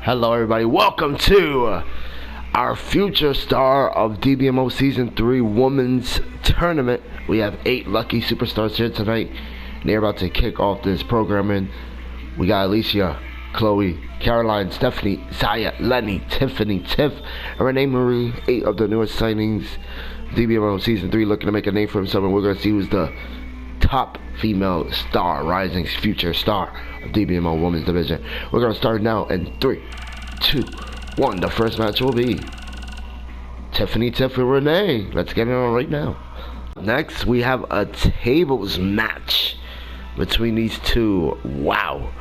Hello everybody, welcome to our future star of DBMO Season 3 Women's Tournament. We have 8 lucky superstars here tonight, and they're about to kick off this programming. We got Alicia, Chloe, Caroline, Stephanie, Zaya, Lenny, Tiffany, Tiff, and Renee Marie, 8 of the newest signings. DBMO Season 3 looking to make a name for himself, and we're going to see who's the top female star, rising future star of DBMO Women's Division. We're going to start now in 3, 2, 1. The first match will be Tiffany, Tiff, and Renee. Let's get it on right now. Next, we have a tables match between these two. Wow.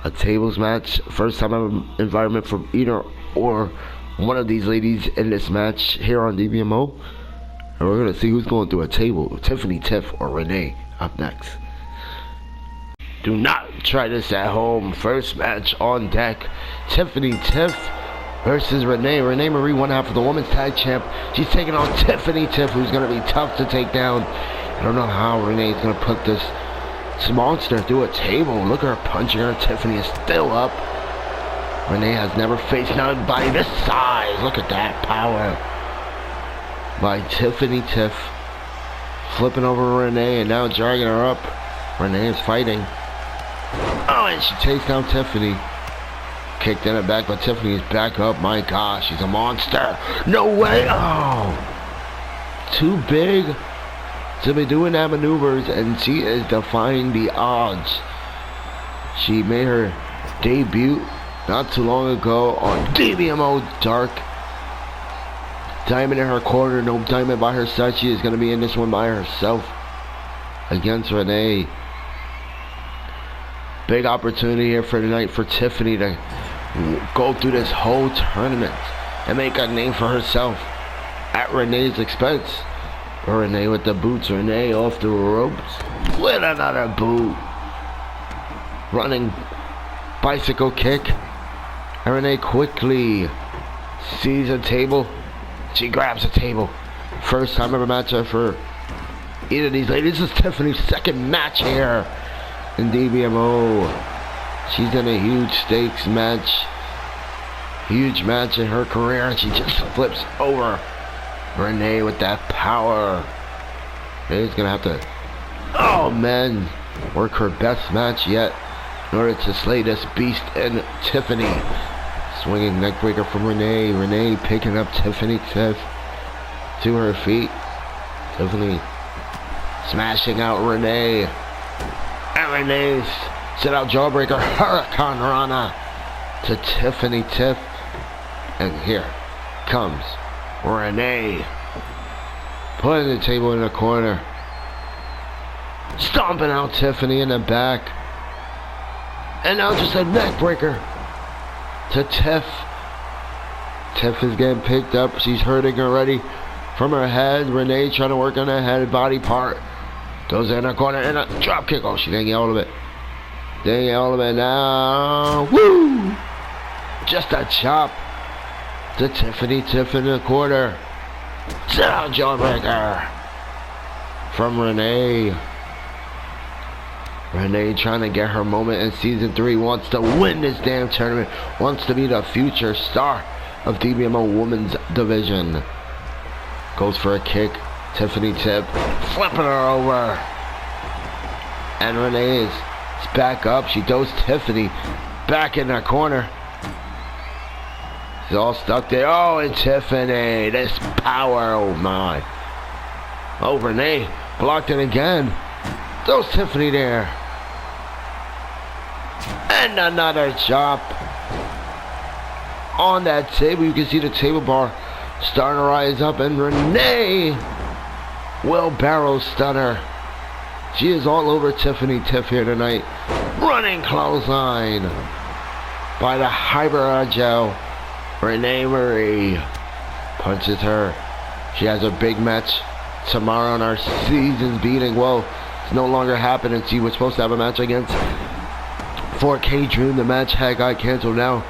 A tables match. First time environment for either or one of these ladies in this match here on DBMO. And we're going to see who's going through a table. Tiffany, Tiff, or Renee up next. Do not try this at home. First match on deck. Tiffany, Tiff versus Renee. Renee Marie, one half of the women's tag champ. She's taking on Tiffany, Tiff, who's going to be tough to take down. I don't know how Renee's going to put this monster through a table. Look at her punching her. Tiffany is still up. Renee has never faced anybody this size. Look at that power by Tiffany, Tiff. Flipping over Renee and now dragging her up. Renee is fighting. Oh, and she takes down Tiffany. Kicked in it back, but Tiffany is back up. My gosh, she's a monster. No way. Oh, too big to be doing that maneuvers, and she is defying the odds. She made her debut not too long ago on DBMO Dark. Diamond in her corner, no Diamond by her side. She is going to be in this one by herself against Renee. Big opportunity here for tonight for Tiffany to go through this whole tournament and make a name for herself at Renee's expense. Renee with the boots. Renee off the ropes with another boot. Running bicycle kick. And Renee quickly sees a table. She grabs a table. First time ever match for either of these ladies. This is Tiffany's second match here in DBMO. She's in a huge stakes match. Huge match in her career. And she just flips over Renee with that power. Renee's going to have to, oh man, work her best match yet in order to slay this beast in Tiffany. Swinging neckbreaker from Renee. Renee picking up Tiffany, Tiff to her feet. Tiffany smashing out Renee. And Renee's sit out jawbreaker. Hurricane Rana to Tiffany, Tiff. And here comes Renee. Putting the table in the corner. Stomping out Tiffany in the back. And now just a neckbreaker to Tiff. Tiff is getting picked up. She's hurting already from her head. Renee trying to work on her head body part. Goes in her corner and a drop kick. Oh, she didn't get all of it. Didn't get all of it now. Woo! Just a chop to Tiffany. Tiff in the corner. Sit down jawbreaker from Renee. Renee trying to get her moment in Season 3. Wants to win this damn tournament. Wants to be the future star of DBMO Women's Division. Goes for a kick. Tiffany, Tiff flipping her over. And Renee is back up. She throws Tiffany back in the corner. She's all stuck there. Oh, and Tiffany. This power. Oh, my. Oh, Renee blocked it again. Throws Tiffany there. And another chop on that table. You can see the table bar starting to rise up. And Renee will barrel stunner. She is all over Tiffany, Tiff here tonight. Running clothesline by the hyper agile Renee Marie. Punches her. She has a big match tomorrow in our season's beating. Well, it's no longer happening. She was supposed to have a match against 4K Dream. The match had got canceled. Now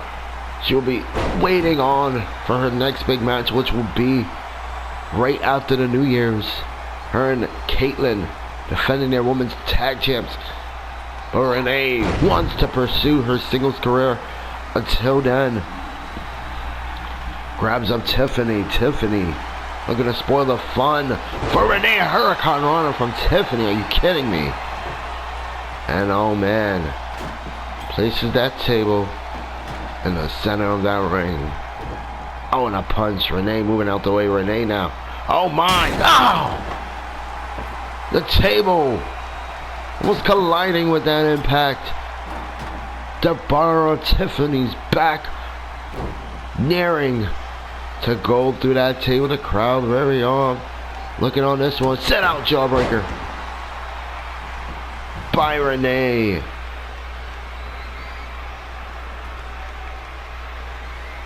she'll be waiting on for her next big match, which will be right after the New Year's. Her and Caitlyn defending their women's tag champs. But Renee wants to pursue her singles career Until then, grabs up Tiffany. Tiffany looking to spoil the fun for Renee. Hurricane Rana from Tiffany. Are you kidding me? And oh man, places that table in the center of that ring. Oh, and a punch. Renee moving out the way. Renee now. Oh my. Oh! The table almost colliding with that impact. The bar of Tiffany's back, nearing to go through that table. The crowd very on. Looking on this one. Set out jawbreaker by Renee.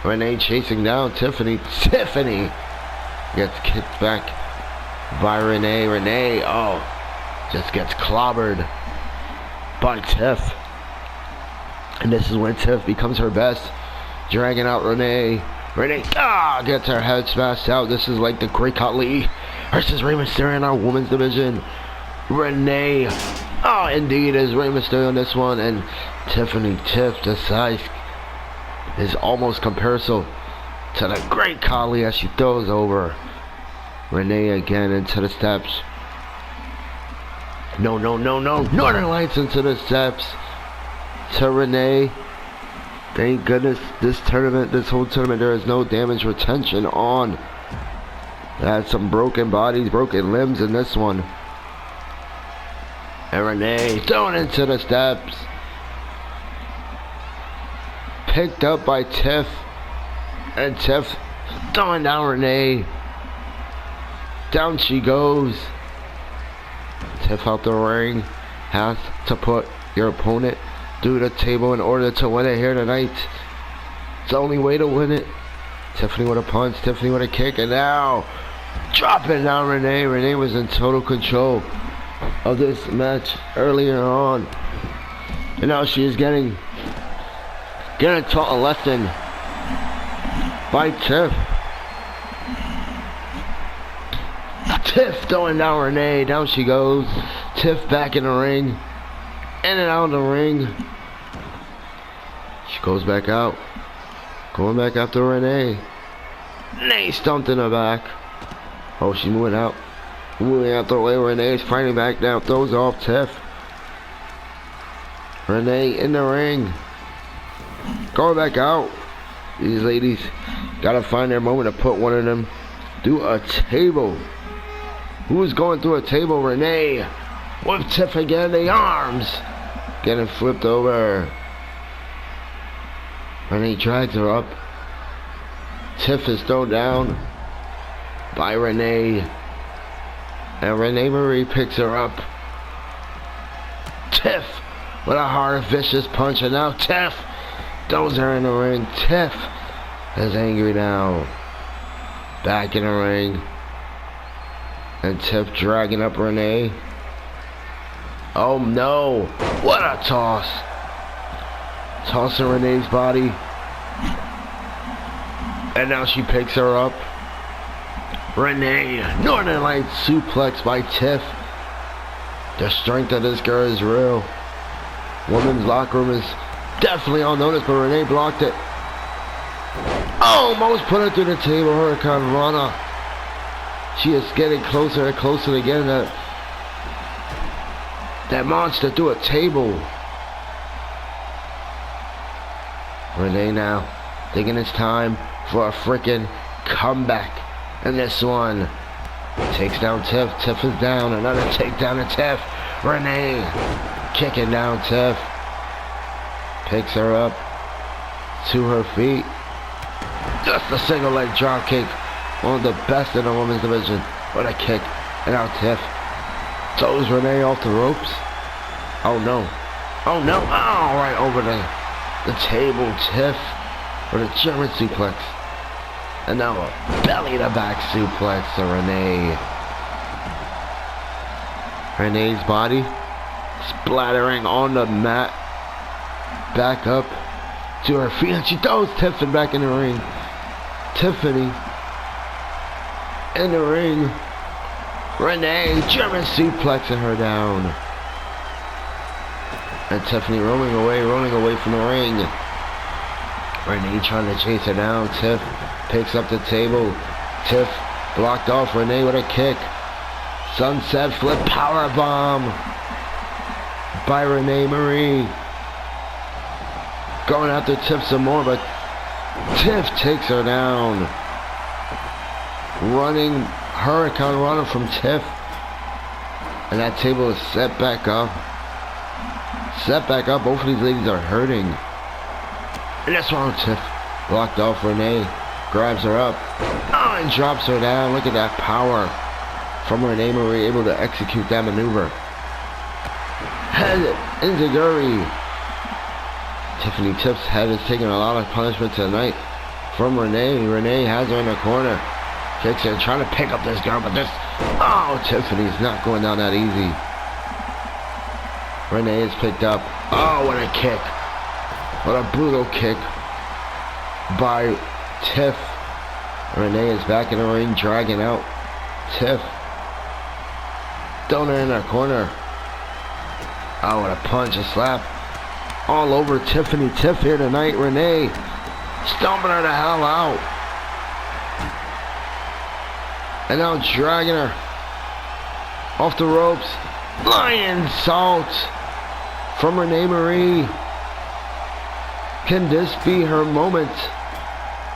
Renee chasing down Tiffany. Tiffany gets kicked back by Renee. Renee, oh, just gets clobbered by Tiff. And this is when Tiff becomes her best. Dragging out Renee. Renee, gets her head smashed out. This is like the Great Khali versus Rey Mysterio in our women's division. Renee, indeed, is Rey Mysterio in this one. And Tiff decides is almost comparable to the Great Khali as she throws over Renee again into the steps. No. Northern Lights into the steps to Renee. Thank goodness this whole tournament, there is no damage retention on. Had some broken bodies, broken limbs in this one. And Renee thrown into the steps. Picked up by Tiff. And Tiff throwing down Renee. Down she goes. Tiff out the ring. Has to put your opponent through the table in order to win it here tonight. It's the only way to win it. Tiffany with a punch, Tiffany with a kick, and now dropping down Renee. Renee was in total control of this match earlier on. And now she is getting taught a lesson by Tiff. Tiff throwing down Renee. Down she goes. Tiff back in the ring. In and out of the ring. She goes back out. Going back after Renee. Renee stumped in the back. Oh, she's moving out. Moving out the way. Renee's fighting back now. Throws off Tiff. Renee in the ring. Going back out. These ladies gotta find their moment to put one of them through a table. Who's going through a table? Renee. With Tiff again, the arms getting flipped over. Renee drags her up. Tiff is thrown down by Renee. And Renee Marie picks her up. Tiff with a hard, vicious punch. And now Tiff throws her in the ring. Tiff is angry now. Back in the ring. And Tiff dragging up Renee. Oh no, what a toss. Tossing Renee's body. And now she picks her up. Renee, Northern Lights suplex by Tiff. The strength of this girl is real. Women's locker room is definitely on notice, but Renee blocked it. Almost put her through the table, Hurricane Rana. She is getting closer and closer to getting that monster through a table. Renee now thinking it's time for a freaking comeback. And this one takes down Tiff. Tiff is down. Another takedown to Tiff. Renee kicking down Tiff. Picks her up to her feet. Just a single leg drop kick. One of the best in the women's division. What a kick. And now Tiff throws Renee off the ropes. Oh no. Oh no. Oh, right over the table. Tiff with a German suplex. And now a belly to back suplex to Renee. Renee's body splattering on the mat. Back up to her feet. And she throws Tiffany back in the ring. Tiffany in the ring. Renee German suplexing her down. And Tiffany rolling away from the ring. Renee trying to chase her down. Tiff picks up the table. Tiff blocked off Renee with a kick. Sunset flip power bomb by Renee Marie. Going after Tiff some more, but Tiff takes her down. Running Hurricane Runner from Tiff. And that table is set back up. Set back up. Both of these ladies are hurting. And that's wrong. Tiff blocked off Renee. Grabs her up. Oh, and drops her down. Look at that power from Renee Marie, able to execute that maneuver. Head enziguri. Tiffany Tiff's head is taking a lot of punishment tonight from Renee. Renee has her in the corner. Kicks her, trying to pick up this girl, but this... Oh, Tiffany's not going down that easy. Renee is picked up. Oh, what a kick. What a brutal kick by Tiff. Renee is back in the ring, dragging out Tiff. Throwing her in the corner. Oh, what a punch, a slap. All over Tiffany Tiff here tonight. Renee stomping her the hell out. And now dragging her off the ropes. Lion salt from Renee Marie. Can this be her moment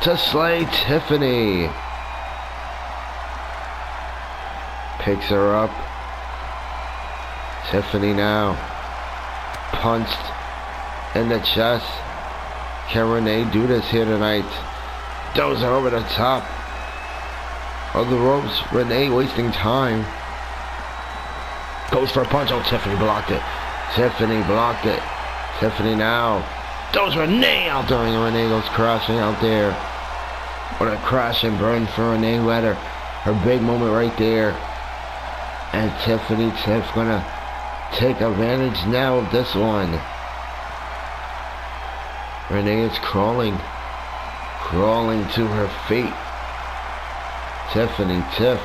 to slay Tiffany? Picks her up. Tiffany now punched in the chest. Can Renee do this here tonight? Throws her over the top of the ropes. Renee wasting time. Goes for a punch. Oh, Tiffany blocked it. Tiffany blocked it. Tiffany now throws Renee out there, and Renee goes crashing out there. What a crash and burn for Renee, who had her big moment right there. And Tiffany Tiff gonna take advantage now of this one. Renee is crawling to her feet. Tiffany Tiff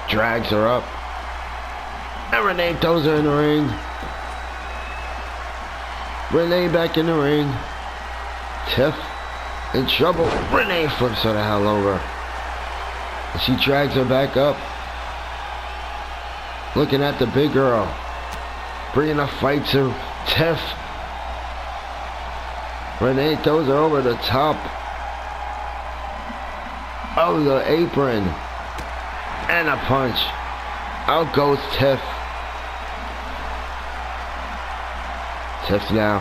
drags her up. And Renee throws her in the ring. Renee back in the ring. Tiff in trouble. Renee flips her the hell over. And she drags her back up. Looking at the big girl. Bringing a fight to Tiff. Renee throws her over the top of the apron. And a punch. Out goes Tiff. Tiff now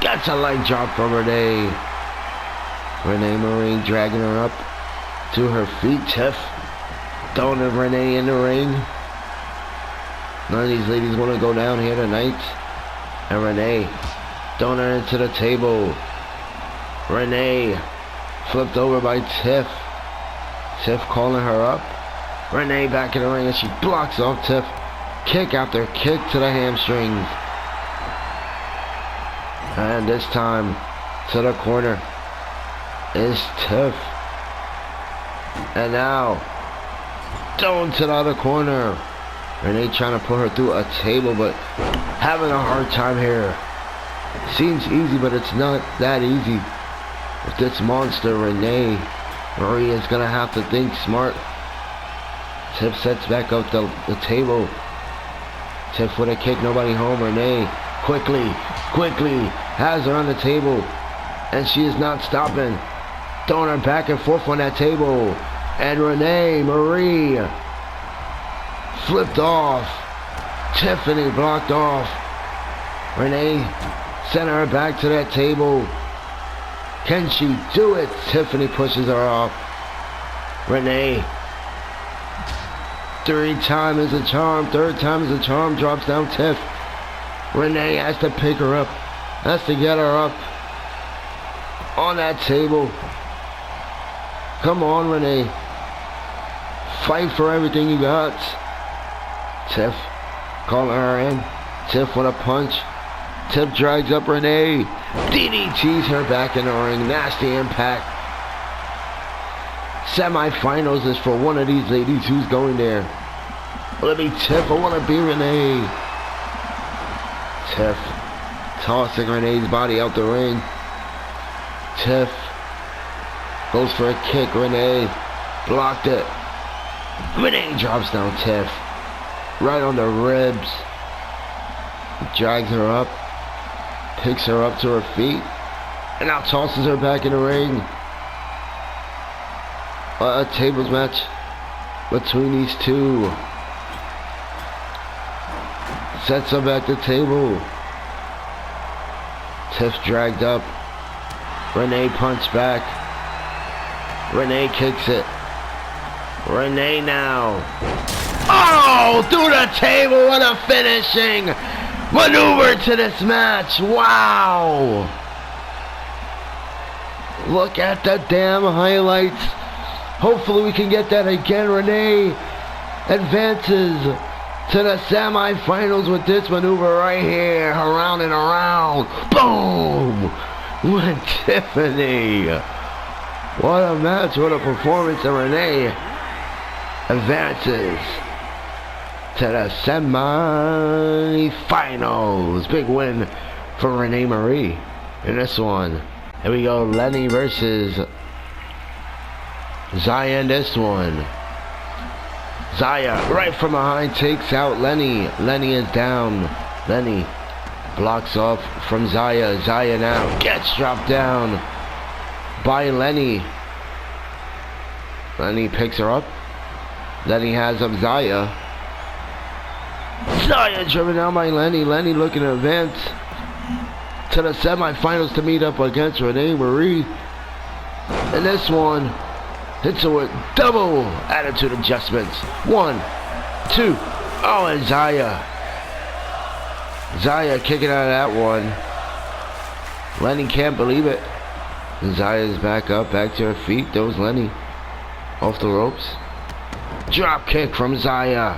gets a leg drop from Renee. Renee Marie dragging her up to her feet. Tiff throwing Renee in the ring. None of these ladies want to go down here tonight. And Renee throwing her into the table. Renee flipped over by Tiff. Tiff calling her up. Renee back in the ring, and she blocks off Tiff. Kick after kick to the hamstrings. And this time to the corner is Tiff. And now thrown to the other corner. Renee trying to put her through a table, but having a hard time here. Seems easy, but it's not that easy. With this monster, Renee Marie is going to have to think smart. Tiff sets back up the table. Tiff with a kick, nobody home. Renee quickly has her on the table. And she is not stopping. Throwing her back and forth on that table. And Renee Marie flipped off. Tiffany blocked off. Renee sent her back to that table. Can she do it? Tiffany pushes her off. Renee. Third time is a charm. Drops down Tiff. Renee has to pick her up. Has to get her up on that table. Come on, Renee. Fight for everything you got. Tiff calling her in. Tiff with a punch. Tiff drags up Renee. DDTs her back in the ring. Nasty impact. Semi-finals is for one of these ladies. Who's going there? Will it be Tiff or will it be Renee? Tiff Tossing Renee's body out the ring. Tiff goes for a kick. Renee blocked it. Renee drops down Tiff. Right on the ribs. Drags her up. Picks her up to her feet. And now tosses her back in the ring. A tables match between these two. Sets up at the table. Tiff dragged up. Renee punched back. Renee kicks it. Renee now. Oh, through the table. What a finishing maneuver to this match. Wow. Look at the damn highlights. Hopefully we can get that again. Renee advances to the semifinals with this maneuver right here. Around and around. Boom. Went Tiffany. What a match. What a performance. And Renee advances to the semifinals. Big win for Renee Marie in this one. Here we go. Lenny versus Zaya in this one. Zaya right from behind takes out Lenny. Lenny is down. Lenny blocks off from Zaya. Zaya now gets dropped down by Lenny. Lenny picks her up. Lenny has up Zaya. Zaya driven down by Lenny. Lenny looking to advance to the semifinals to meet up against Renee Marie. And this one hits her with double attitude adjustments. 1, 2. Oh, and Zaya. Zaya kicking out of that one. Lenny can't believe it. Zaya's back up, back to her feet. There was Lenny off the ropes. Drop kick from Zaya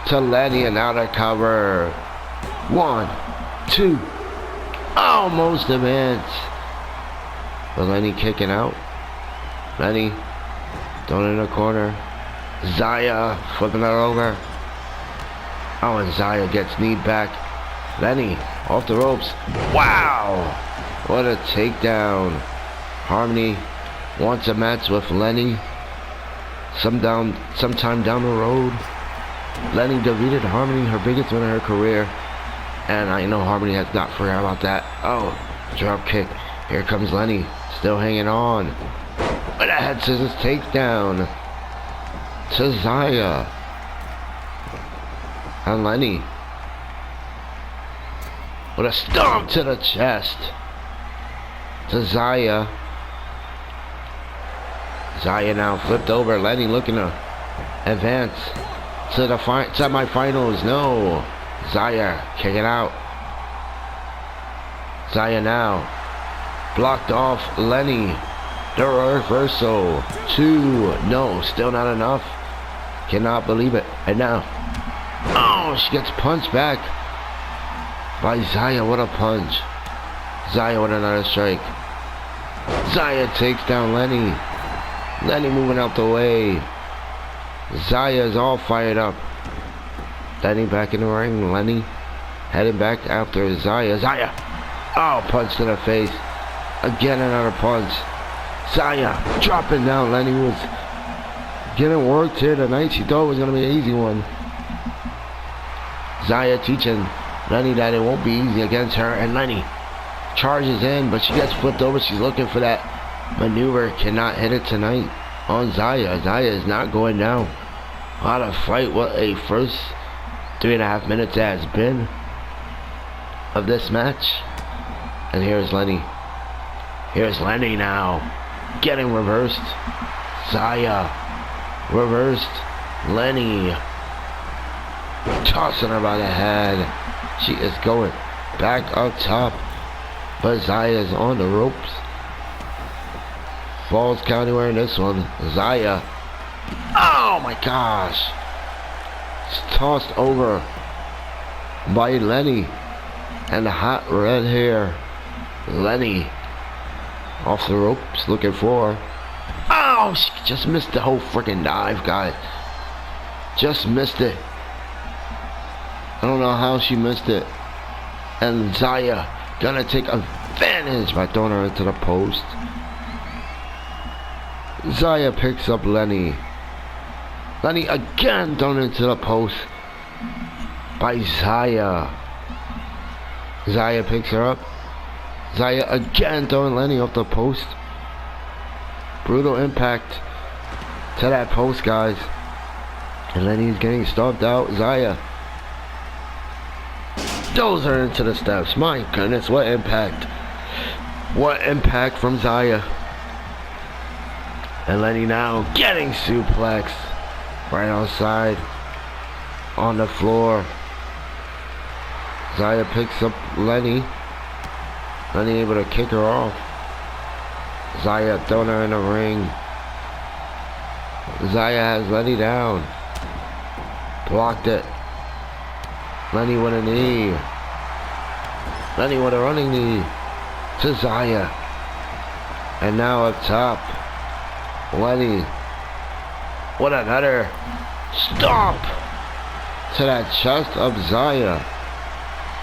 to Lenny, and now the cover. 1, 2. Almost advanced. But Lenny kicking out. Lenny thrown in the corner. Zaya flipping her over. Oh, and Zaya gets kneed back. Lenny off the ropes. Wow! What a takedown. Harmony wants a match with Lenny. Sometime down the road. Lenny defeated Harmony, her biggest win of her career. And I know Harmony has not forgot about that. Oh, drop kick. Here comes Lenny. Still hanging on. But a head scissors takedown to Zaya. And Lenny with a stomp to the chest to Zaya. Zaya now flipped over. Lenny looking to advance to the semifinals. No. Zaya kicking out. Zaya now blocked off Lenny. The reversal. 2. No, still not enough. Cannot believe it. And now, oh, she gets punched back by Zaya. What a punch. Zaya with another strike. Zaya takes down Lenny. Lenny moving out the way. Zaya is all fired up. Lenny back in the ring. Lenny heading back after Zaya. Zaya. Oh, punch to the face. Again, another punch. Zaya dropping down. Lenny was getting worked here tonight. She thought it was going to be an easy one. Zaya teaching Lenny that it won't be easy against her. And Lenny charges in, but she gets flipped over. She's looking for that maneuver. Cannot hit it tonight on Zaya. Zaya is not going down. What a fight. What a first 3.5 minutes has been of this match. And here's Lenny. Here's Lenny now. Getting reversed. Zaya. Reversed. Lenny. Tossing her by the head. She is going back up top. But Zaya is on the ropes. Falls count anywhere in this one. Zaya. Oh my gosh. It's tossed over by Lenny. And the hot red hair. Lenny off the ropes looking for her. Oh, she just missed the whole freaking dive, guys. Just missed it. I don't know how she missed it. And Zaya gonna take advantage by throwing her into the post. Zaya picks up Lenny. Lenny again thrown into the post by Zaya. Zaya picks her up. Zaya again throwing Lenny off the post. Brutal impact to that post, guys. And Lenny's getting stomped out. Zaya throws her into the steps. My goodness, what impact. What impact from Zaya. And Lenny now getting suplexed right outside on the floor. Zaya picks up Lenny. Lenny able to kick her off. Zaya throwing her in the ring. Zaya has Lenny down. Blocked it. Lenny with a knee. Lenny with a running knee to Zaya. And now up top, Lenny with another stomp to that chest of Zaya.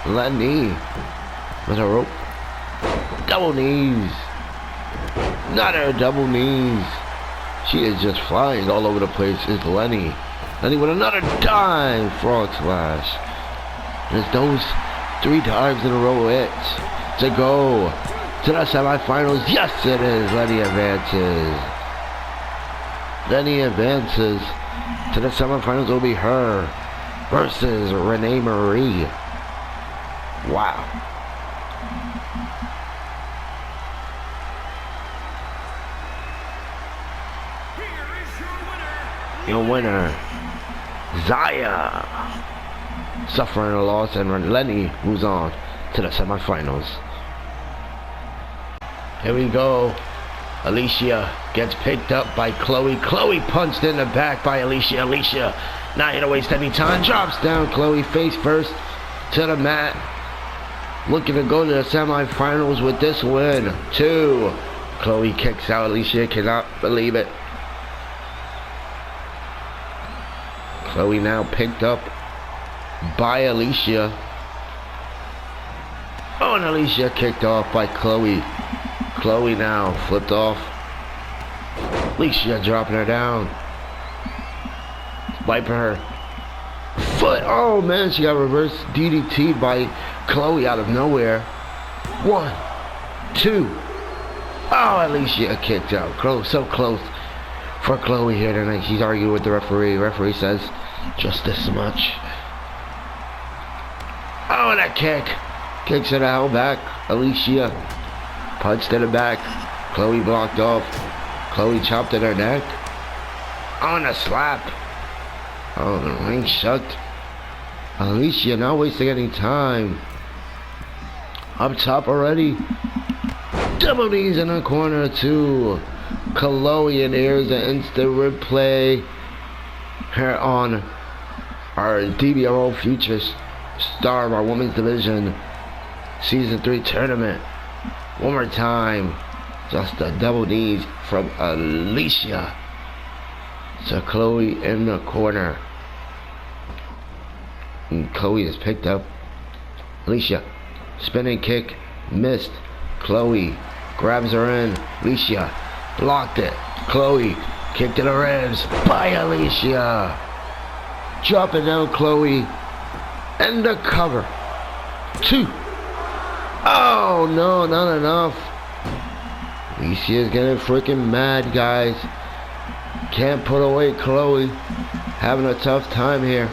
Lenny with a rope. Double knees. Another double knees. She is just flying all over the place. Is Lenny. Lenny with another dive frog splash. And it's those 3 dives in a row it to go to the semifinals. Yes, it is. Lenny advances. Lenny advances to the semifinals. Will be her versus Renee Marie. Wow. Your winner, Zaya, suffering a loss, and Lenny moves on to the semifinals. Here we go. Alicia gets picked up by Chloe. Chloe punched in the back by Alicia. Alicia not here to waste any time. Drops down Chloe face first to the mat. Looking to go to the semifinals with this win. 2. Chloe kicks out. Alicia cannot believe it. Chloe now picked up by Alicia. Oh, and Alicia kicked off by Chloe. Chloe now flipped off. Alicia dropping her down. Wiping her foot. Oh man, she got reverse DDT'd by Chloe out of nowhere. 1, 2. Oh, Alicia kicked out. Close, so close for Chloe here tonight. She's arguing with the referee. Referee says just this much. Oh, and that kick. Kicks to the hell back. Alicia punched in the back. Chloe blocked off. Chloe chopped at her neck. On a slap. Oh, the ring shut. Alicia not wasting any time. Up top already. Double knees in the corner too. Chloe, and here's an instant replay here on our DBMO Future Star of our Women's Division Season 3 tournament. One more time. Just a double knees from Alicia to Chloe in the corner. And Chloe is picked up. Alicia, spinning kick, missed. Chloe grabs her in. Alicia blocked it. Chloe kicked to the ribs by Alicia. Dropping down Chloe. And the cover. 2. Oh no, not enough. Alicia's getting freaking mad, guys. Can't put away Chloe. Having a tough time here.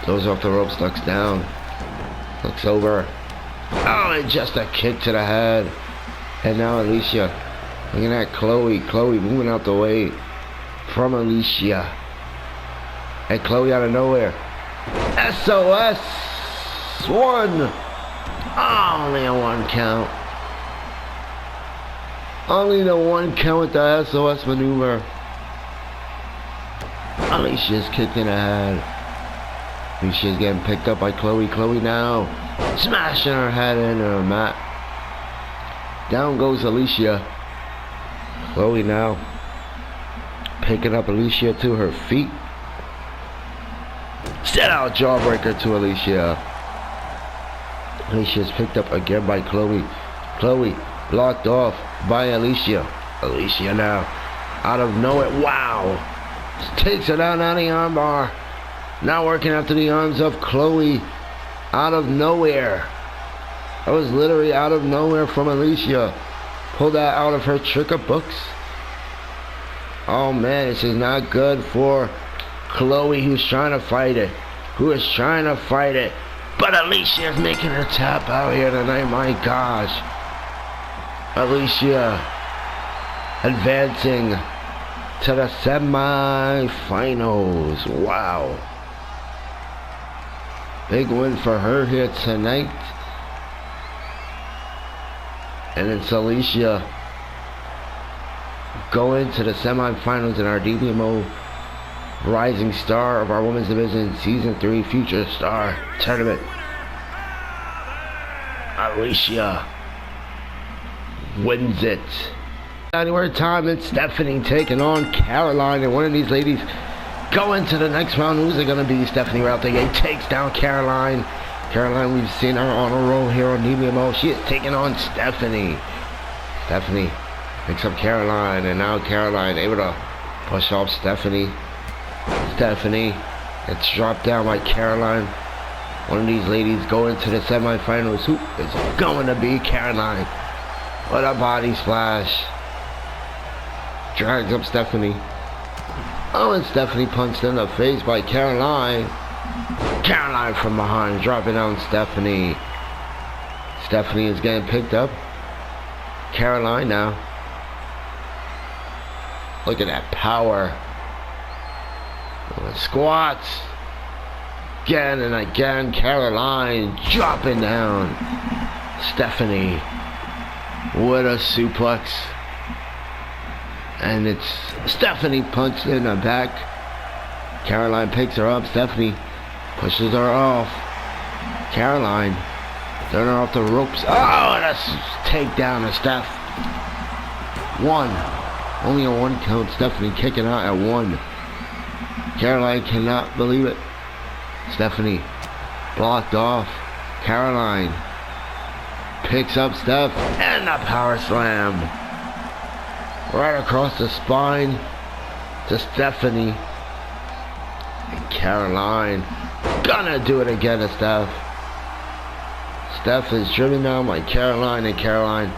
Goes off the ropes, ducks down. Looks over. Oh, and just a kick to the head. And now Alicia. Looking at Chloe. Chloe moving out the way from Alicia. And Chloe out of nowhere. SOS. 1. Only a 1 count. Only the 1 count with the SOS maneuver. Alicia's kicked in the head. Alicia's getting picked up by Chloe. Chloe now smashing her head into her mat. Down goes Alicia. Chloe now picking up Alicia to her feet. Set out jawbreaker to Alicia. Alicia is picked up again by Chloe. Chloe blocked off by Alicia. Alicia now out of nowhere. Wow. Takes her down out of the armbar. Now working after the arms of Chloe. Out of nowhere. That was literally out of nowhere from Alicia. Pulled that out of her trigger books. Oh man, this is not good for Chloe, who's trying to fight it. But Alicia is making her tap out here tonight. My gosh. Alicia advancing to the semi-finals. Wow. Big win for her here tonight. And it's Alicia going to the semi-finals in our DBMO Rising Star of our Women's Division Season 3 Future Star Tournament. Alicia wins it. Anywhere time, it's Stephanie taking on Caroline, and one of these ladies going to the next round. Who's it gonna be? Stephanie right out the gate takes down Caroline. Caroline, we've seen her on a roll here on DBMO. She is taking on Stephanie. Stephanie picks up Caroline, and now Caroline able to push off Stephanie. Stephanie, it's dropped down by Caroline. One of these ladies going to the semifinals. Who is going to be Caroline? What a body splash. Drags up Stephanie. Oh, and Stephanie punched in the face by Caroline. Caroline from behind, dropping down Stephanie. Stephanie is getting picked up. Caroline now. Look at that power. Squats. Again and again. Caroline dropping down Stephanie with a suplex. And it's Stephanie punched in the back. Caroline picks her up. Stephanie pushes her off. Caroline throwing her off the ropes. Oh, and a takedown of Steph. One. Only a one count. Stephanie kicking out at one. Caroline cannot believe it. Stephanie blocked off. Caroline picks up Steph and a power slam right across the spine to Stephanie. And Caroline gonna do it again to Steph. Steph is driven down by Caroline, and Caroline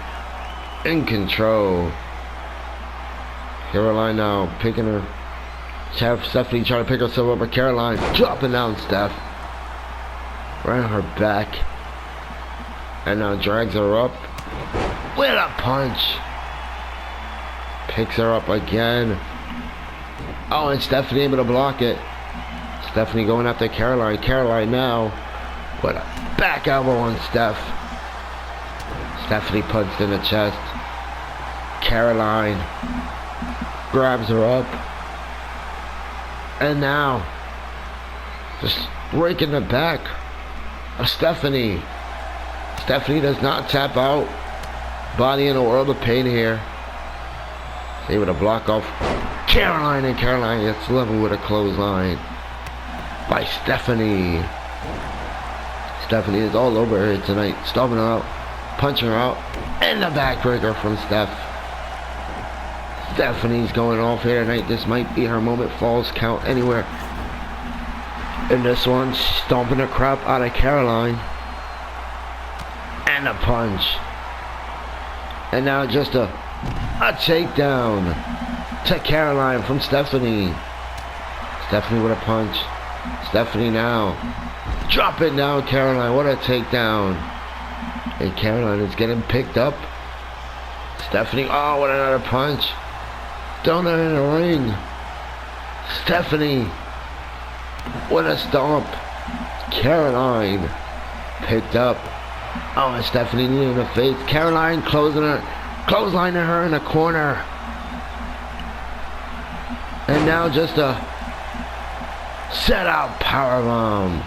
in control. Caroline now picking her. Stephanie trying to pick herself up, but Caroline dropping down Steph right on her back, and now drags her up with a punch. Picks her up again. Oh, and Stephanie able to block it. Stephanie going after Caroline. Caroline now with a back elbow on Steph. Stephanie punched in the chest. Caroline grabs her up. And now, just raking the back of Stephanie. Stephanie does not tap out. Body in a world of pain here. Able to block off Caroline, and Caroline gets level with a clothesline by Stephanie. Stephanie is all over her tonight, stomping her out, punching her out, and the backbreaker from Steph. Stephanie's going off here tonight. This might be her moment. Falls count anywhere. And this one, stomping the crap out of Caroline. And a punch. And now just a takedown to Caroline from Stephanie. Stephanie with a punch. Stephanie now dropping down Caroline. What a takedown. And Caroline is getting picked up. Stephanie, oh, what another punch. Down there in the ring. Stephanie with a stomp. Caroline picked up. Oh, and Stephanie knee in the face. Caroline clotheslining her in the corner. And now just a set out powerbomb.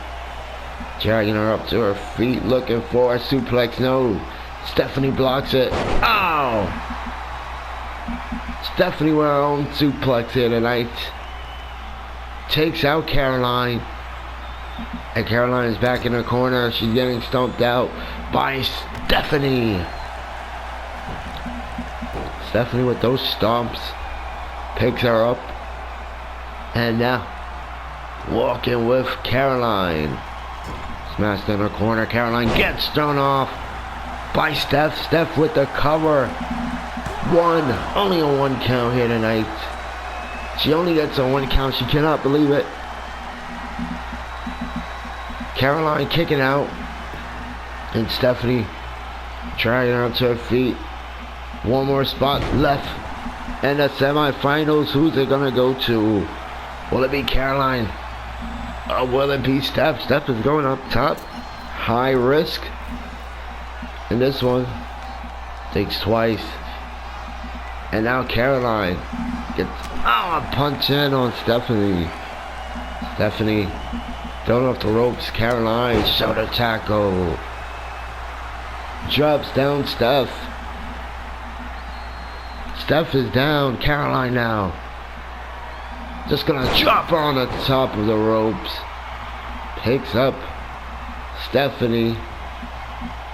Dragging her up to her feet, looking for a suplex. No. Stephanie blocks it. Oh! Stephanie with her own suplex here tonight. Takes out Caroline. And Caroline is back in the corner. She's getting stomped out by Stephanie. Stephanie with those stomps picks her up. And now walking with Caroline. Smashed in her corner. Caroline gets thrown off by Steph. Steph with the cover. Only a 1 count here tonight. She only gets a 1 count. She cannot believe it. Caroline kicking out. And Stephanie dragging her up to her feet. One more spot left. And the semifinals, who's it gonna go to? Will it be Caroline? Or will it be Steph? Steph is going up top. High risk. And this one takes twice. And now Caroline gets a punch in on Stephanie. Stephanie thrown off the ropes. Caroline shoulder tackle. Drops down Steph. Steph is down. Caroline now. Just gonna drop her on the top of the ropes. Picks up Stephanie.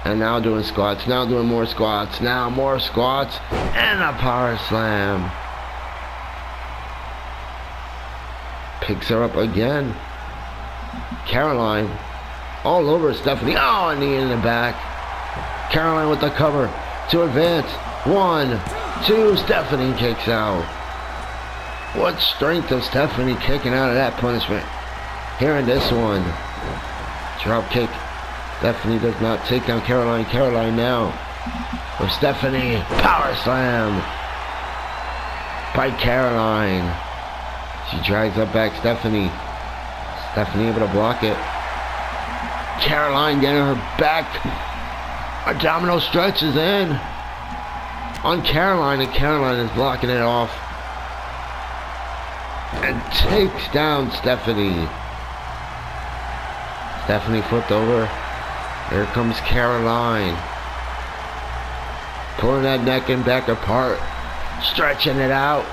And now doing squats. Now doing more squats. Now more squats. And a power slam. Picks her up again. Caroline all over Stephanie. Oh, a knee in the back. Caroline with the cover to advance. 1, 2. Stephanie kicks out. What strength of Stephanie kicking out of that punishment. Here in this one. Drop kick. Stephanie does not take down Caroline. Caroline now with Stephanie. Power slam by Caroline. She drags up back Stephanie. Stephanie able to block it. Caroline getting her back. Abdominal stretches in on Caroline, and Caroline is blocking it off. And takes down Stephanie. Stephanie flipped over. Here comes Caroline. Pulling that neck and back apart. Stretching it out.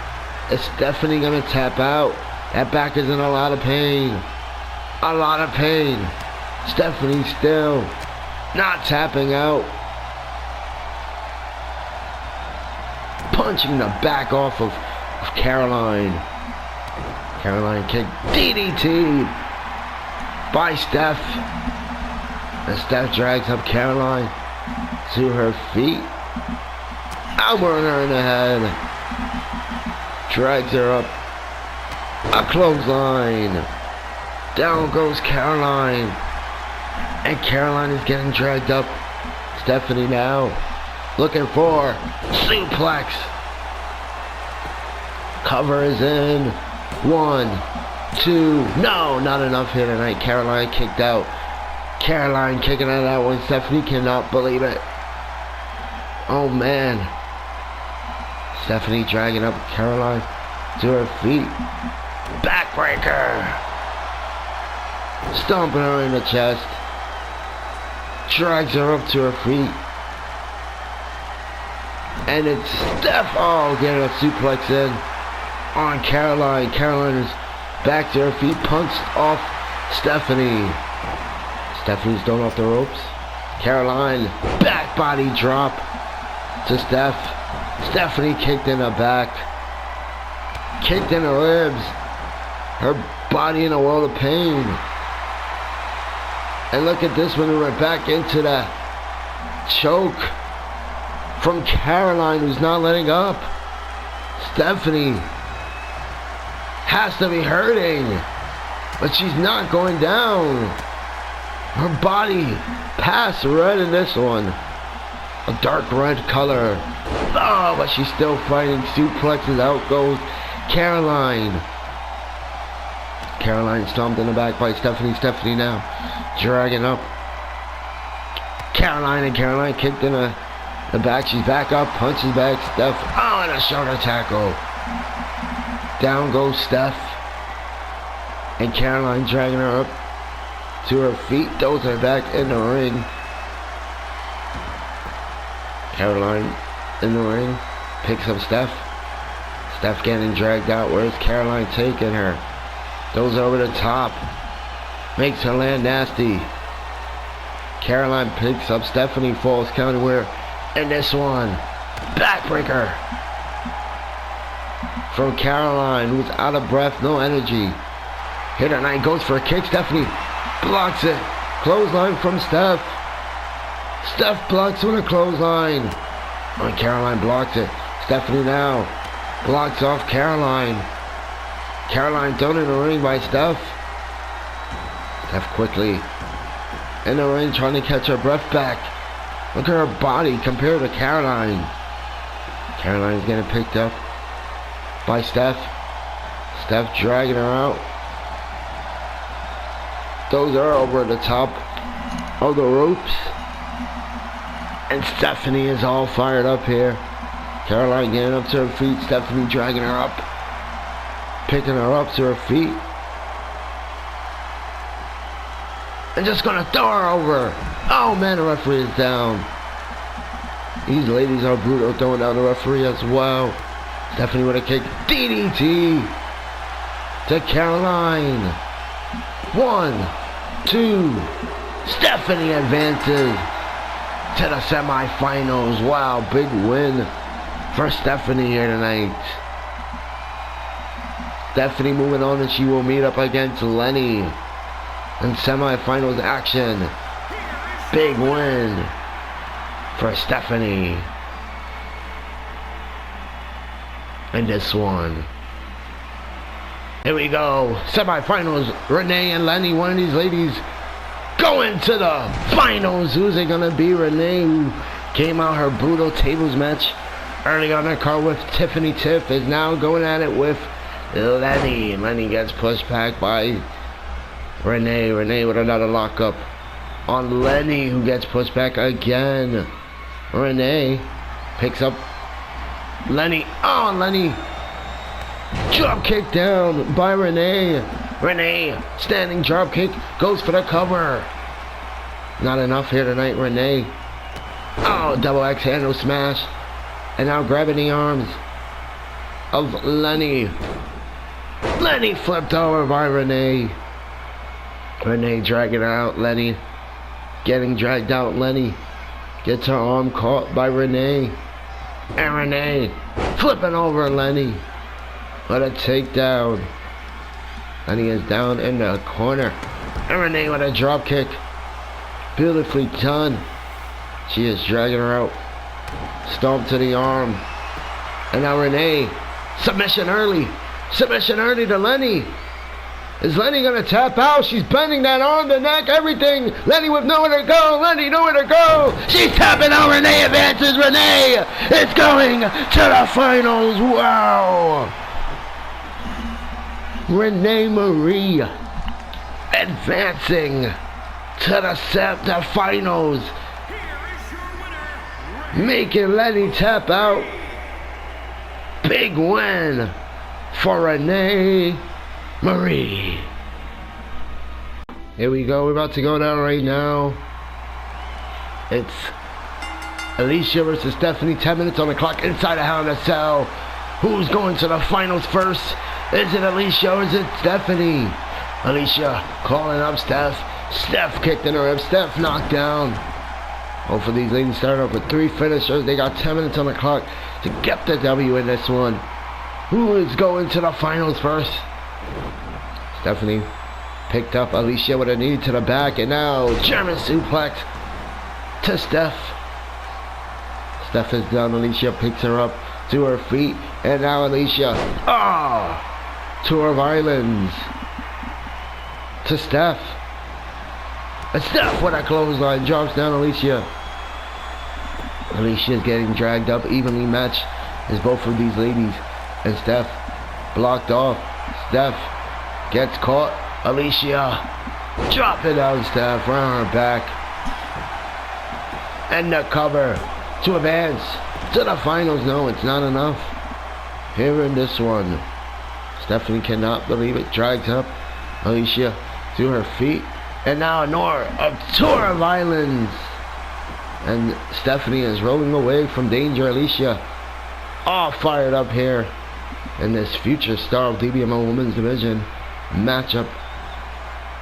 Is Stephanie gonna tap out? That back is in a lot of pain. A lot of pain. Stephanie still not tapping out. Punching the back off of Caroline. Caroline kick DDT by Steph. And Steph drags up Caroline to her feet. Elbowing her in the head. Drags her up. A clothesline. Down goes Caroline. And Caroline is getting dragged up. Stephanie now looking for suplex. Cover is in. 1, 2. No, not enough here tonight. Caroline kicked out. Caroline kicking out of that one. Stephanie cannot believe it. Oh man. Stephanie dragging up Caroline to her feet. Backbreaker. Stomping her in the chest. Drags her up to her feet. And it's Steph. Oh, getting a suplex in on Caroline. Caroline is back to her feet. Punched off Stephanie. Stephanie's thrown off the ropes. Caroline, back body drop to Steph. Stephanie kicked in the back. Kicked in the ribs. Her body in a world of pain. And look at this one. We went back into the choke from Caroline, who's not letting up. Stephanie has to be hurting, but she's not going down. Her body passed red in this one. A dark red color. Oh, but she's still fighting. Suplexes. Out goes Caroline. Caroline stomped in the back by Stephanie. Stephanie now dragging up Caroline, and Caroline kicked in the back. She's back up. Punches back Steph. Oh, and a shoulder tackle. Down goes Steph. And Caroline dragging her up to her feet. Throws her back in the ring. Caroline in the ring. Picks up Steph. Steph getting dragged out. Where's Caroline taking her? Throws over the top. Makes her land nasty. Caroline picks up Stephanie, falls counterwear. And this one, backbreaker from Caroline, who's out of breath, no energy. Here tonight, goes for a kick. Stephanie blocks it. Clothesline from Steph. Steph blocks with a clothesline. And Caroline blocks it. Stephanie now blocks off Caroline. Caroline thrown in the ring by Steph. Steph quickly in the ring trying to catch her breath back. Look at her body compared to Caroline. Caroline's getting picked up by Steph. Steph dragging her out. Throws her over the top of the ropes. And Stephanie is all fired up here. Caroline getting up to her feet. Stephanie dragging her up. Picking her up to her feet. And just gonna throw her over. Oh man, the referee is down. These ladies are brutal, throwing down the referee as well. Stephanie with a kick. DDT to Caroline. 1, 2. Stephanie advances to the semifinals. Wow, big win for Stephanie here tonight. Stephanie moving on, and she will meet up against Lenny in semifinals action. Big win for Stephanie. And this one. Here we go. Semifinals. Renee and Lenny, one of these ladies, going to the finals. Who's it gonna be? Renee, who came out her brutal tables match early on her card with Tiffany Tiff, is now going at it with Lenny. Lenny gets pushed back by Renee. Renee with another lockup on Lenny, who gets pushed back again. Renee picks up Lenny. Oh, Lenny. Drop kick down by Renee. Renee, standing drop kick, goes for the cover. Not enough here tonight, Renee. Oh, double X handle smash. And now grabbing the arms of Lenny. Lenny flipped over by Renee. Renee dragging out Lenny. Getting dragged out, Lenny gets her arm caught by Renee. And Renee flipping over Lenny. What a takedown. Lenny is down in the corner. And Renee with a drop kick. Beautifully done. She is dragging her out. Stomp to the arm. And now Renee. Submission early. Submission early to Lenny. Is Lenny going to tap out? She's bending that arm, the neck, everything. Lenny with nowhere to go. Lenny nowhere to go. She's tapping out. Renee advances. Renee is going to the finals. Wow. Renee Marie advancing to the finals. Making Lenny tap out. Big win for Renee Marie. Here we go. We're about to go down right now. It's Alicia versus Stephanie. 10 minutes on the clock inside a Hell in a Cell. Who's going to the finals first? Is it Alicia or is it Stephanie? Alicia calling up Steph. Steph kicked in her ribs. Steph knocked down. Both of these ladies started off with 3 finishers. They got 10 minutes on the clock to get the W in this one. Who is going to the finals first? Stephanie picked up Alicia with a knee to the back, and now German suplex to Steph. Steph is down. Alicia picks her up to her feet, and now Alicia, Tour of Islands to Steph. And Steph with a clothesline drops down Alicia. Alicia is getting dragged up, evenly matched as both of these ladies. And Steph blocked off. Steph gets caught. Alicia dropping down Steph, round her back. And the cover to advance to the finals. No, it's not enough. Here in this one, Stephanie cannot believe it. Drags up Alicia to her feet. And now a Tour of Islands. And Stephanie is rolling away from danger. Alicia all fired up here in this future star of DBMO Women's Division matchup.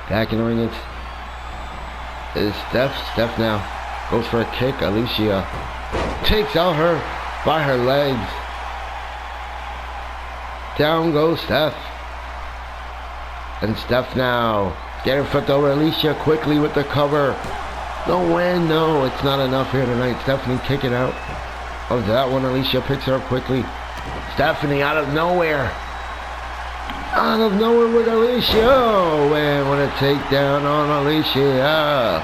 Back in the ring, it's Steph. Steph now goes for a kick. Alicia takes out her by her legs. Down goes Steph. And Steph now getting flipped over. Alicia quickly with the cover. The win. No, it's not enough here tonight. Stephanie kicking out of that one. Alicia picks her up quickly. Stephanie out of nowhere. Out of nowhere with Alicia. Oh, and what a takedown on Alicia.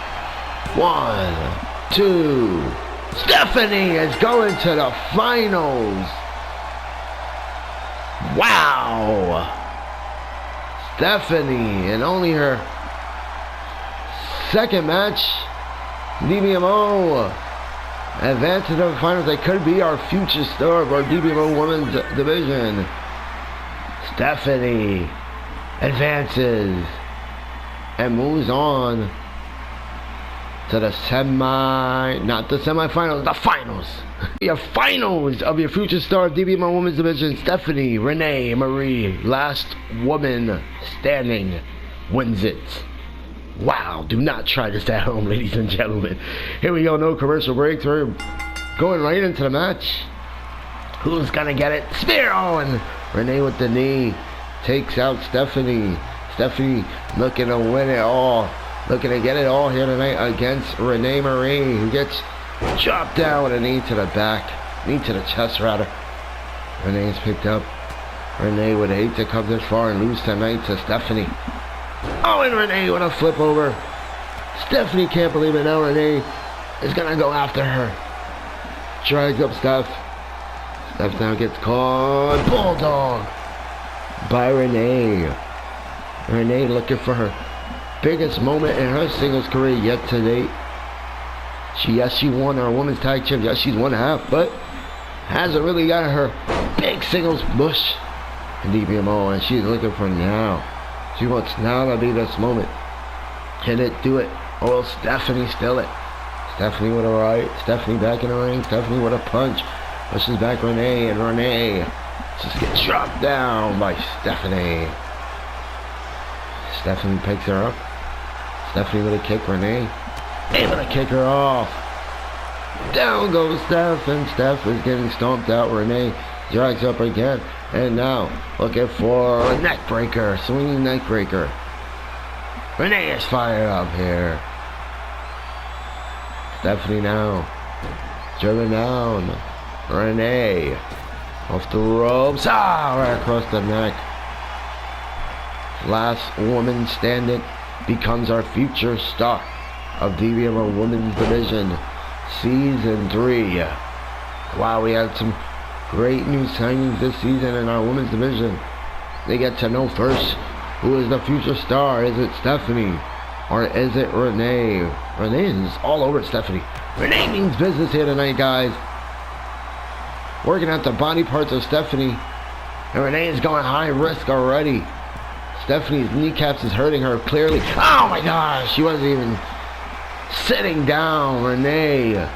1, 2. Stephanie is going to the finals. Wow. Stephanie, in only her second match, DBMO advanced to the finals. They could be our future star of our DBMO women's division. Stephanie advances and moves on to the not the semifinals, the finals. Your finals of your future star of DBMO women's division, Stephanie Renee Marie, last woman standing, wins it. Wow, do not try this at home, ladies and gentlemen. Here we go, no commercial breaks. We're going right into the match. Who's gonna get it? Spear! Oh, and Renee with the knee takes out Stephanie. Stephanie looking to win it all. Looking to get it all here tonight against Renee Marie, who gets chopped down with a knee to the back. Knee to the chest, rather. Renee's picked up. Renee would hate to come this far and lose tonight to Stephanie. Oh, and Renee with a flip over. Stephanie can't believe it now. Renee is going to go after her. Drags up Steph. Steph now gets caught. Bulldog by Renee. Renee looking for her biggest moment in her singles career yet to date. She won her women's tag champ. Yes, she's won half, but hasn't really got her big singles push in DBMO, and she's looking for now. She wants now to be this moment. Can it do it? Or will Stephanie steal it? Stephanie with a right. Stephanie back in the ring. Stephanie with a punch. Pushes back Renee, and Renee just gets dropped down by Stephanie. Stephanie picks her up. Stephanie with a kick. Renee able to kick her off. Down goes Steph, and Steph is getting stomped out. Renee drags up again, and now looking for a neck breaker, swinging neck breaker. Renee is fired up here. Stephanie now driven down. Renee off the ropes, right across the neck. Last woman standing becomes our future star of DBMO Women's Division Season 3. Wow, we had some great new signings this season in our Women's Division. They get to know first who is the future star. Is it Stephanie or is it Renee? Renee is all over Stephanie. Renee means business here tonight, guys. Working at the body parts of Stephanie. And Renee is going high risk already. Stephanie's kneecaps is hurting her clearly. Oh my gosh, she wasn't even sitting down. Renee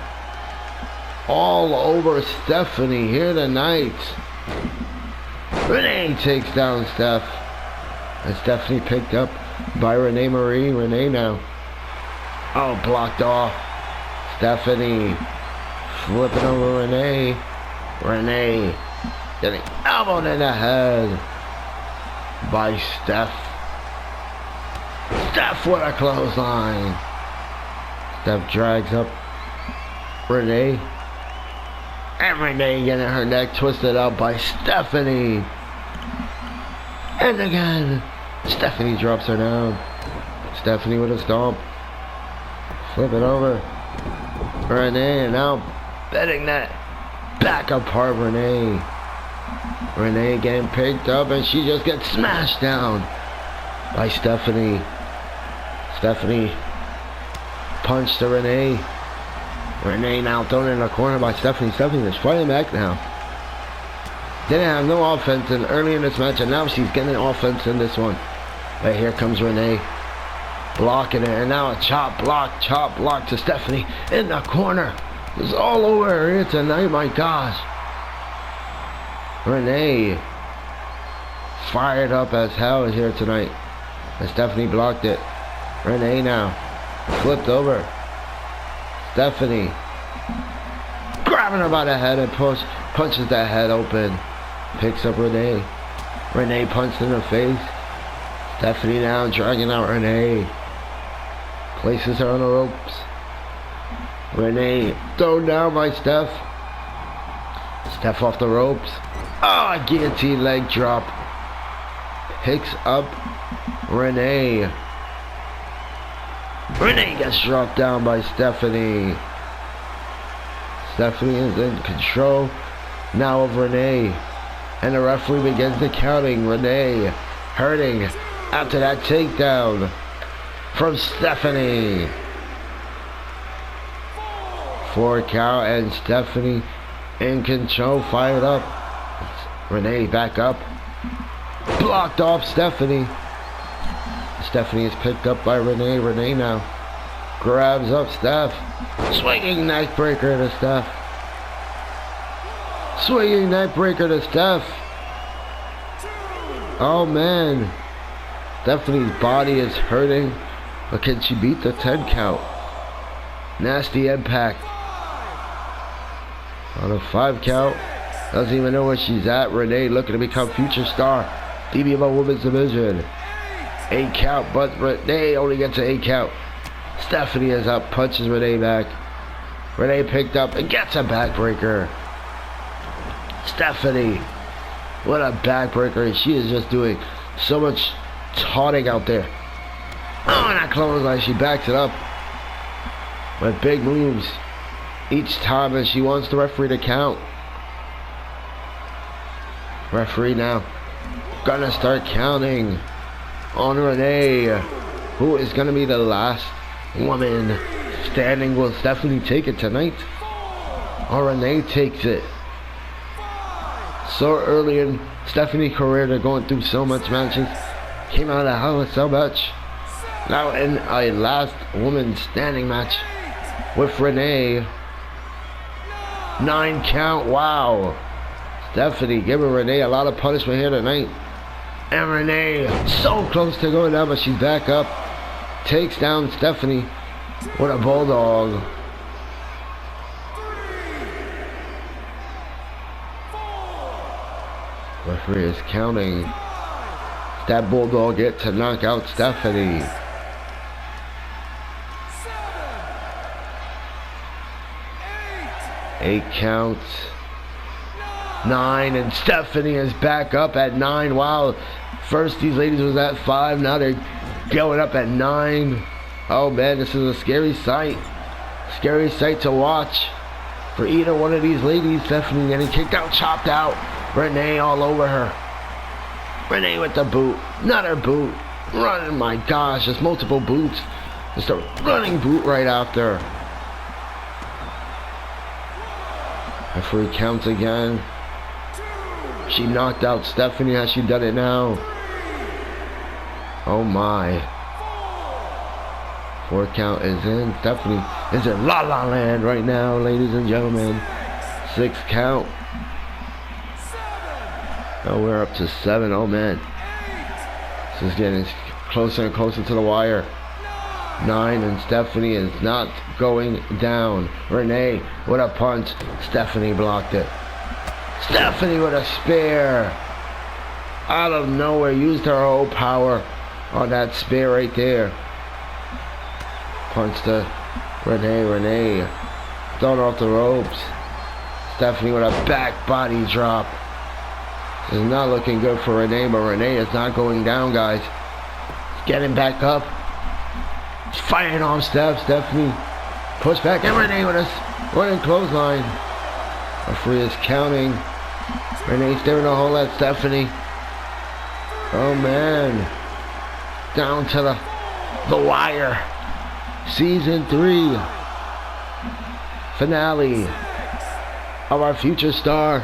all over Stephanie here tonight. Renee takes down Steph. And Stephanie picked up by Renee Marie. Renee now. Oh, blocked off. Stephanie flipping over Renee. Renee getting elbowed in the head by Steph. Steph with a clothesline. Steph drags up Renee. And Renee getting her neck twisted out by Stephanie. And again, Stephanie drops her down. Stephanie with a stomp. Flip it over. Renee, and now betting that back apart Renee. Renee getting picked up, and she just gets smashed down by Stephanie. Stephanie punch to Renee. Renee now thrown in the corner by Stephanie. Stephanie is fighting back now. Didn't have no offense early in this match, and now she's getting offense in this one. But here comes Renee. Blocking it, and now a chop block to Stephanie in the corner. It's all over here tonight, my gosh. Renee fired up as hell here tonight. And Stephanie blocked it. Renee now. Flipped over. Stephanie. Grabbing her by the head and punches that head open. Picks up Renee. Renee punched in her face. Stephanie now dragging out Renee. Places her on the ropes. Renee thrown down by Steph. Steph off the ropes. Oh, guillotine leg drop. Picks up Renee. Renee gets dropped down by Stephanie. Stephanie is in control now of Renee. And the referee begins the counting. Renee hurting after that takedown from Stephanie. 4 count and Stephanie in control, fired up. Renee back up. Blocked off Stephanie. Stephanie is picked up by Renee. Renee now grabs up Steph. Swinging neck breaker to Steph. Swinging neck breaker to Steph. Oh man. Stephanie's body is hurting. But can she beat the 10 count? Nasty impact. On a 5 count. Doesn't even know where she's at. Renee looking to become future star. DBMO Women's Division. 8 count, but Renee only gets an 8 count. Stephanie is up, punches Renee back. Renee picked up and gets a backbreaker. Stephanie, what a backbreaker. She is just doing so much taunting out there. Oh, and that clothesline, she backs it up with big moves each time, and she wants the referee to count. Referee now gonna start counting on Renee, who is gonna be the last woman standing. Will Stephanie take it tonight, or Renee takes it? So early in Stephanie's career, they're going through so much matches. Came out of Hell in a Cell match. Now in a last woman standing match with Renee. 9 count, wow. Stephanie giving Renee a lot of punishment here tonight. And Renee so close to going down, but she's back up. Takes down Stephanie with a bulldog. Referee is counting. That bulldog get to knock out Stephanie. 8 counts. 9, and Stephanie is back up at 9. Wow. First these ladies was at 5. Now they're going up at 9. Oh man, this is a scary sight. Scary sight to watch for either one of these ladies. Stephanie getting kicked out, chopped out. Renee all over her. Renee with the boot. Another boot. Running, my gosh, there's multiple boots. Just a running boot right after. Referee counts again. She knocked out Stephanie. Has she done it now? Oh my. 4 count is in. Stephanie is in La La Land right now, ladies and gentlemen. 6 count. Oh, we're up to 7. Oh man. This is getting closer and closer to the wire. 9, and Stephanie is not going down. Renee with a punch. Stephanie blocked it. Stephanie with a spear. Out of nowhere, used her whole power on that spear right there. Punch to Renee. Renee thrown off the ropes. Stephanie with a back body drop. This is not looking good for Renee, but Renee is not going down, guys. Getting back up. Firing on Stephanie. Push back, and Renee with a running clothesline. Referee is counting. Renee staring a hole at Stephanie. Oh man. Down to the wire. Season 3 finale of our future star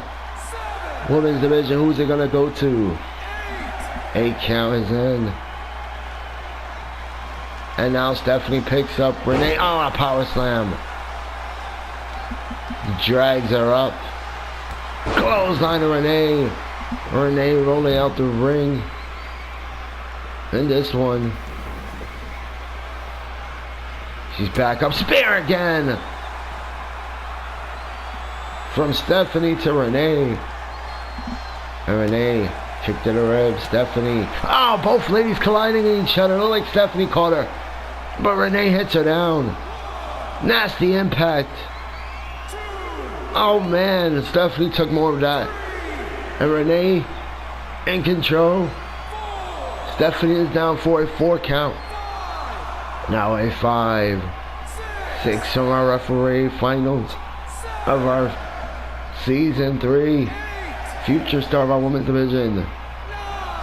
women's division. Who's it gonna go to? 8 count is in. And now Stephanie picks up Renee. Oh, a power slam. Drags her up. Clothesline to Renee. Renee rolling out the ring. And this one. She's back up. Spear again. From Stephanie to Renee. And Renee, kick to the ribs. Stephanie. Oh, both ladies colliding in each other. Look like Stephanie caught her. But Renee hits her down. Nasty impact. Oh, man. Stephanie took more of that. And Renee in control. Stephanie is down for a 4 count. Now a 5. 6 from our referee. Finals of our Season 3 Future Star of our Women's Division.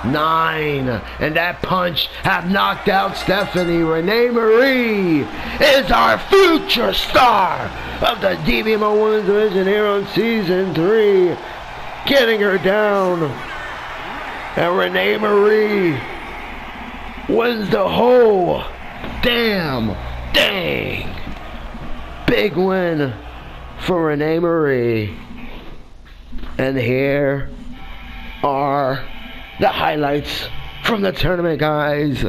9. And that punch have knocked out Stephanie. Renee Marie is our Future Star of the DBMO Women's Division here on Season 3. Getting her down. And Renee Marie wins the whole dang. Big win for Renee Marie. And here are the highlights from the tournament, guys.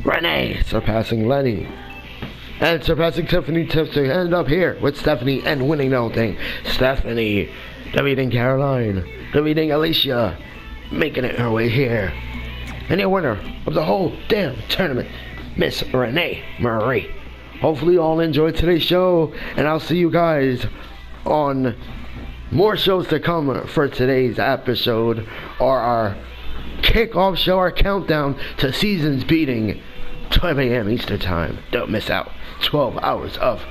Renee surpassing Lenny. And surpassing Tiffany to end up here with Stephanie and winning the whole thing. Stephanie defeating Caroline. Defeating Alicia. Making it her way here. And the winner of the whole damn tournament, Miss Renee Marie. Hopefully you all enjoyed today's show. And I'll see you guys on more shows to come for today's episode. Or our kickoff show, our countdown to seasons beating 12 a.m. Eastern Time. Don't miss out. 12 hours of